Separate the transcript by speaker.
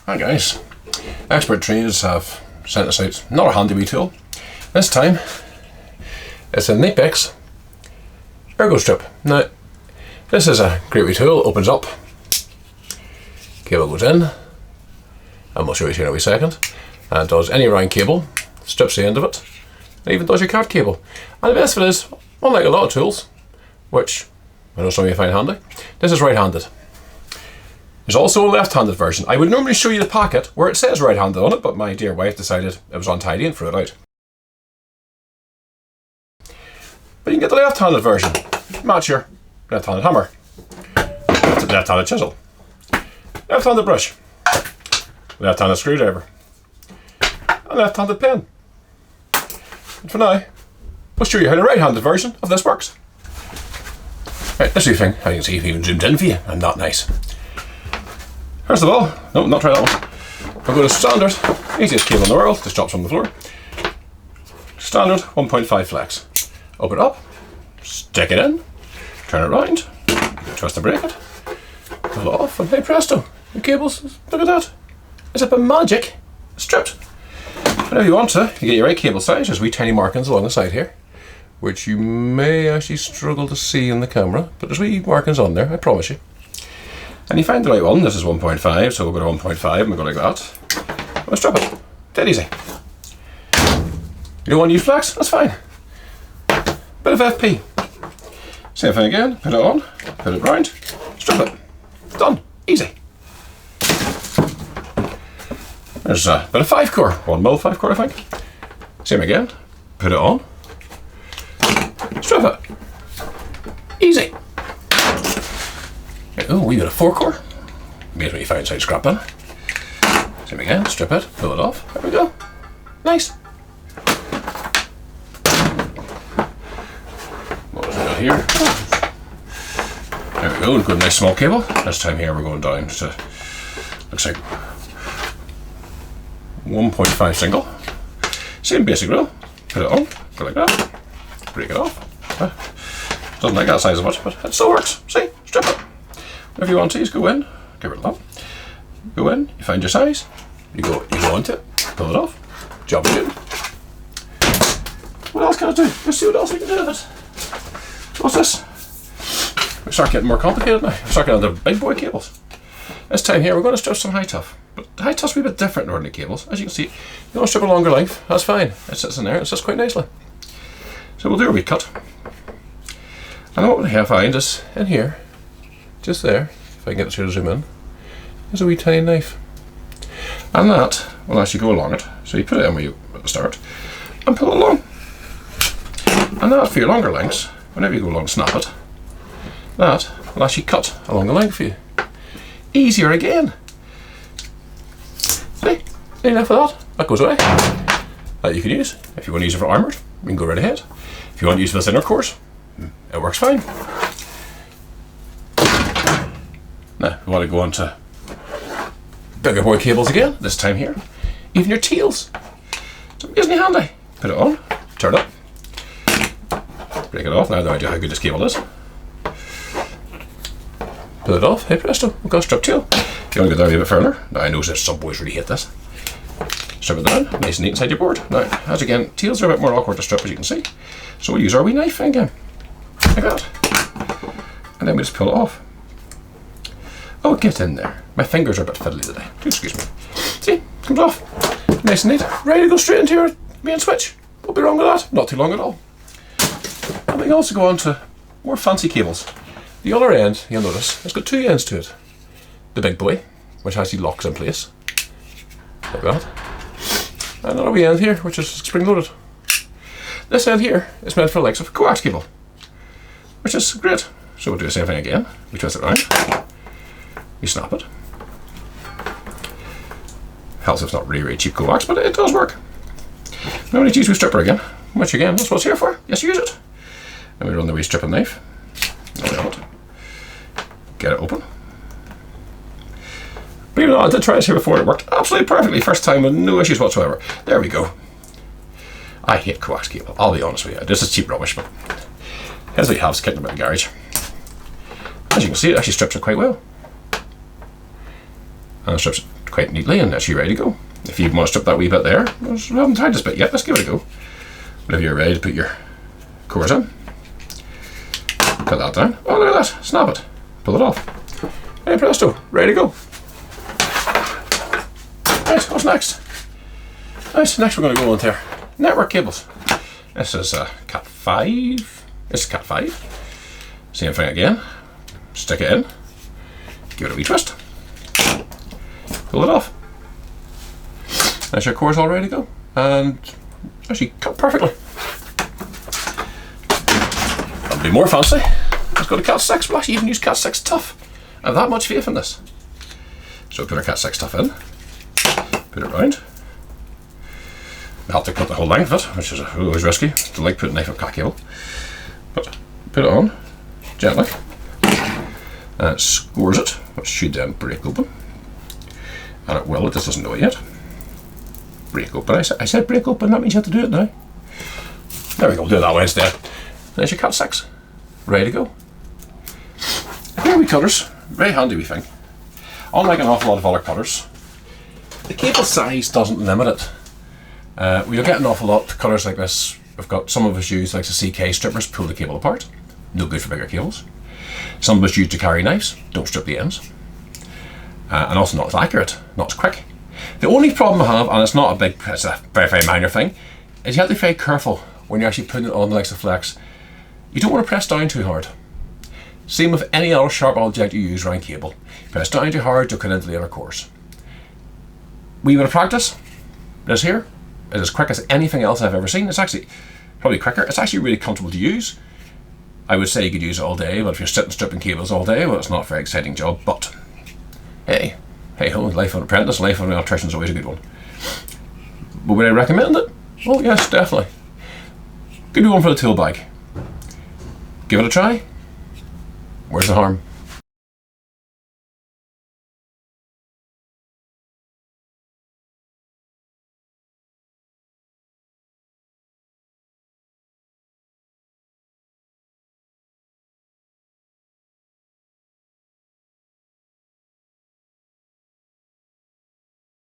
Speaker 1: Hi guys, expert traders have sent us out another handy wee tool. This time it's a KNIPEX ErgoStrip. Now this is a great wee tool, opens up, cable goes in, and we'll show you here in a wee second, and it does any round cable, strips the end of it, and even does your cat cable. And the best of it is, unlike a lot of tools, which I know some of you find handy, this is right-handed. There's also a left-handed version. I would normally show you the packet where it says right-handed on it, but my dear wife decided it was untidy and threw it out. But you can get the left-handed version. Match your left-handed hammer, left-handed chisel, left-handed brush, left-handed screwdriver, and left-handed pen. And for now, we'll show you how the right-handed version of this works. Right, this wee thing, I can see if even zoomed in for you. I'm not nice. First of all, no, not try that one. We'll go to standard, easiest cable in the world, just drops on the floor. Standard 1.5 flex. Open it up, stick it in, turn it around, twist and break it, pull it off, and hey presto, your cables, look at that. It's a magic stripped. Whenever you want to, you get your right cable size. There's wee tiny markings along the side here, which you may actually struggle to see in the camera, but there's wee markings on there, I promise you. And you find the right one. This is 1.5, so we'll go to 1.5 and we go like that. We'll strip it. Dead easy. You don't want to use flex? That's fine. Bit of FP. Same thing again. Put it on, put it round, strip it. Done. Easy. There's a bit of 5-core. 1mm 5-core, I think. Same again. Put it on, strip it. Easy. Oh, we got a 4-core. Amazing what you find inside scrap bin. Same again, strip it, pull it off. There we go. Nice. What was we got here? There we go, we've got a nice small cable. This time here we're going down to, looks like 1.5 single. Same basic rule. Put it on, go like that. Break it off. Doesn't like that size as much, but it still works. See, strip it. If you want to, just go in, get rid of that. Go in, you find your size, you go into it, pull it off, job done. What else can I do? Let's see what else we can do with it. What's this? We start getting more complicated now. We start getting into big boy cables. This time here we're going to strip some high tough. But the high tough's a bit different than ordinary cables. As you can see, you want to strip a longer length, that's fine. It sits in there, it sits quite nicely. So we'll do a wee cut. And what we have find is in here, just there, if I can get it to zoom in, there's a wee tiny knife. And that will actually go along it. So you put it in where you at the start and pull it along. And that for your longer lengths, whenever you go along, snap it, that will actually cut along the length for you. Easier again. See, enough of that. That goes away. That you can use. If you want to use it for armoured, you can go right ahead. If you want to use it for the thinner cores, it works fine. Now, we want to go on to bigger boy cables again, this time here. Even your teals. It's amazingly handy. Put it on, turn it, break it off. Now I have no idea how good this cable is. Pull it off, hey presto, we've got a strip tail. If you want to go down a bit further, now I know that some boys really hate this. Strip it down, nice and neat inside your board. Now, as again, tails are a bit more awkward to strip as you can see. So we'll use our wee knife again, like that. And then we just pull it off. Oh, get in there. My fingers are a bit fiddly today. Excuse me. See, comes off. Nice and neat. Ready to go straight into your main switch. Won't be wrong with that. Not too long at all. And we can also go on to more fancy cables. The other end, you'll notice, it's got two ends to it. The big boy, which actually locks in place. Like that. And another wee end here, which is spring loaded. This end here is meant for the likes of a coax cable, which is great. So we'll do the same thing again. We twist it around. You snap it. Helps if it's not really cheap coax, but it does work. Now we need to use a stripper again, which again, that's what it's here for. Yes, use it. And we run the wee stripping knife. Get it open. Believe it or not, I did try this here before. It worked absolutely perfectly first time with no issues whatsoever. There we go. I hate coax cable, I'll be honest with you. This is cheap rubbish, but here's what you have, kicking about the garage. As you can see, it actually strips it quite well. And it strips it quite neatly, and that's you ready to go. If you want to strip that wee bit there, we haven't tried this bit yet, let's give it a go. But if you're ready to put your cores in, put that down. Oh, look at that, snap it, pull it off. Hey presto, ready to go. Right, what's next? Right, next we're going to go into our network cables. This is Cat 5. This is Cat 5. Same thing again. Stick it in, give it a wee twist, pull it off. There's your cores all ready to go, and actually cut perfectly. I'll be more fancy. Let's go to Cat 6. We'll actually even use Cat 6 tough. I have that much faith in this. So put our Cat 6 tough in, put it round. We have to cut the whole length of it, which is always risky. Don't like putting a knife on cat cable. But put it on gently. And it scores it, which should then break open. And it will, it just doesn't know it yet. Break open. I said break open, that means you have to do it now. There we go, do it that way instead. There's your Cat 6. Ready to go. Here we cutters. Very handy wee thing. Unlike an awful lot of other cutters, the cable size doesn't limit it. We don't get an awful lot of cutters like this. We've got some of us use like the CK strippers, pull the cable apart. No good for bigger cables. Some of us use to carry knives, don't strip the ends. And also not as accurate, not as quick. The only problem I have, and it's not a big, it's a very, very minor thing, is you have to be very careful when you're actually putting it on the likes of flex. You don't want to press down too hard. Same with any other sharp object you use around cable. Press down too hard to cut into the other cores. Wee bit of practice. This here is as quick as anything else I've ever seen. It's actually probably quicker. It's actually really comfortable to use. I would say you could use it all day, but if you're sitting stripping cables all day, well, it's not a very exciting job. But hey ho, life of an apprentice, life of an electrician is always a good one. But would I recommend it? Oh yes, definitely. Good one for the tool bag. Give it a try. Where's the harm?